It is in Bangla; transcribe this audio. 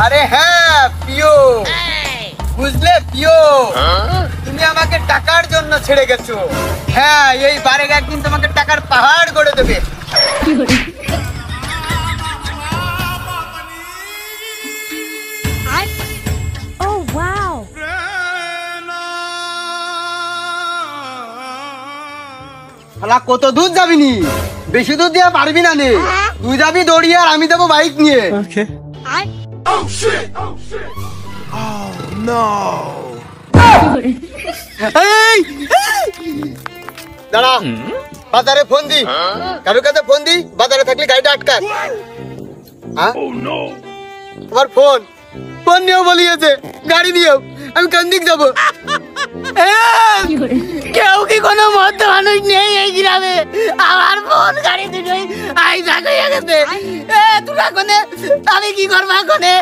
আরে হ্যাঁ পিও, বুঝলে পিও, তুমি আমাকে টাকার জন্য ছেড়ে গেছো। হ্যাঁ, এই বারেক একদিন তোমাকে টাকার পাহাড় গড়ে দেবে। Oh wow! শালা কত দূর যাবি নি? বেশি দূর দিয়ে পারবি না নে। তুই যাবি দৌড়িয়ে আর আমি যাবো বাইক নিয়ে। এই, দাঁড়া, বাজারে ফোন দি। কারোর কাছে ফোন দি, বাজারে থাকলে গাড়িটা আটকা। হ্যাঁ? তোমার ফোন ফোন নিয়েও বলিয়েছে, গাড়ি নিয়েও। আমি কোন দিক যাবো? কেউ কি কোনো মধ্য মানুষ নেই এই গ্রামে? আমার ফোন গাড়ি দুটোই আই ভাগ হয়ে গেছে। তোরা কোনে, আমি কি করবো কোনে?